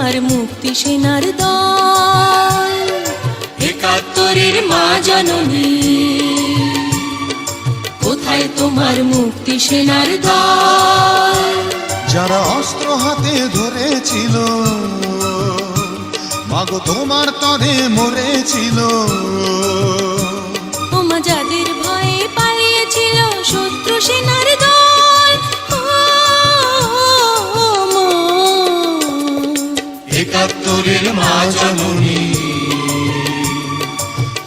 তোমার মুক্তি সেনার দল। একাত্তরের মা জননী, কোথায় তোমার মুক্তি সেনার দল? যারা অস্ত্র হাতে ধরেছিল, মাগো তোমার তরে মরেছিল। ওমা যাদের ভয়ে পালিয়েছিল শত্রু সেনার দল। একাত্তরের মা জননী,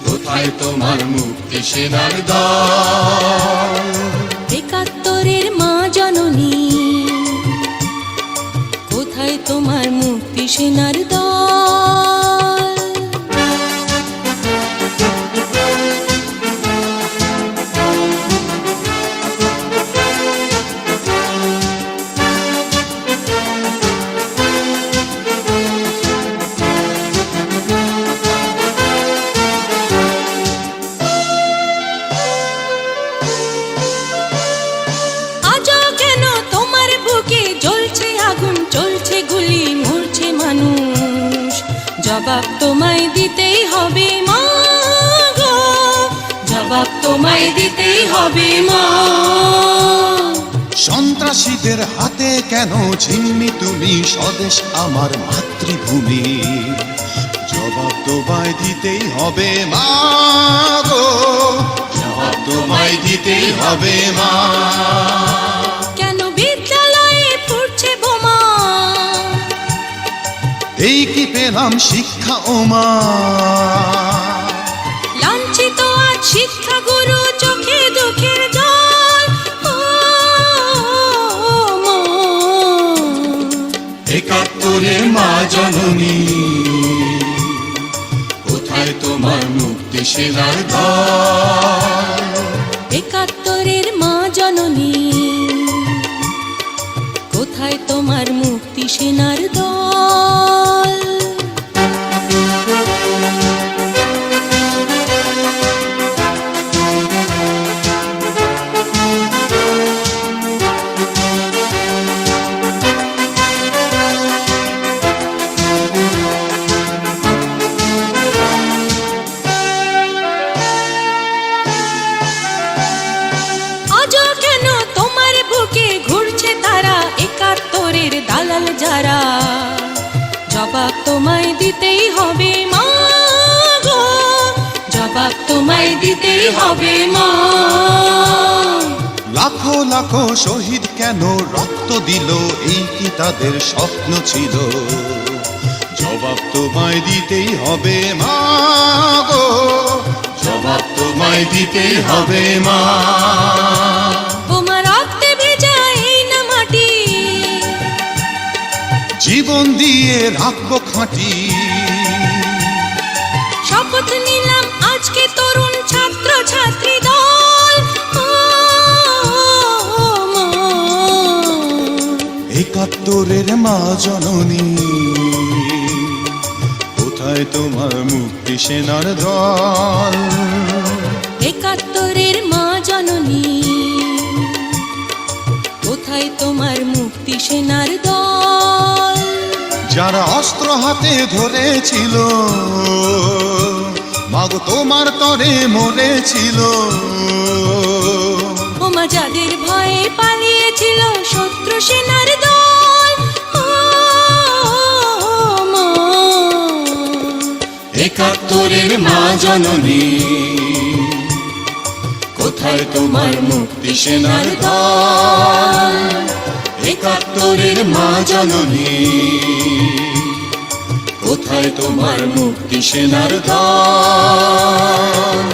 কোথায় তোমার মুক্তি সেনার দল? একাত্তরের মা জননী, কোথায় তোমার মুক্তি সেনার দল? জবাব তোমায় দিতেই হবে মা গো, জবাব তোমায় দিতেই হবে মা। সন্ত্রাসীদের হাতে কেন ছিন্নি তুমি স্বদেশ আমার মাতৃভূমি? জবাব তোমায় দিতেই হবে মা গো, জবাব তোমায় দিতেই হবে মা। কেন বিদ্যালয়ে ফুটছে বোমা? এই কি পেলাম শিক্ষা ও মা? লাঞ্ছিত আজ শিক্ষা গুরু, চোখে দুঃখের জল। একাত্তরের মা জননী, কোথায় তোমার মুক্তি সেনার দল? একাত্তরের মা জননী, কোথায় তোমার মুক্তি সেনার দল? দালাল যারা, জবাব তোমায় দিতেই হবে মা গো, জবাব তোমায় দিতেই হবে মা। লাখো লাখো শহীদ কেন রক্ত দিল, এই কি তাদের স্বপ্ন ছিল? জবাব তোমায় দিতেই হবে মা গো, জবাব তোমায় দিতেই হবে মা। জীবন দিয়ে রাখবো খাঁটি, শপথ নিলাম আজকে তরুণ ছাত্র ছাত্রী দল। একাত্তরের মা জননী, কোথায় তোমার মুক্তি সেনার দল? একাত্তরের মা জননী, কোথায় তোমার মুক্তি সেনার দল? যারা অস্ত্র হাতে ধরেছিল, মাগো তোমার তরে মরেছিল। ওমা যাদের ভয়ে পালিয়েছিল শত্রু সেনার দল। একাত্তরের মা জননী, কোথায় তোমার মুক্তি সেনার দল? একাত্তরের মা জননী, কোথায় তোমার মুক্তি সেনার দল?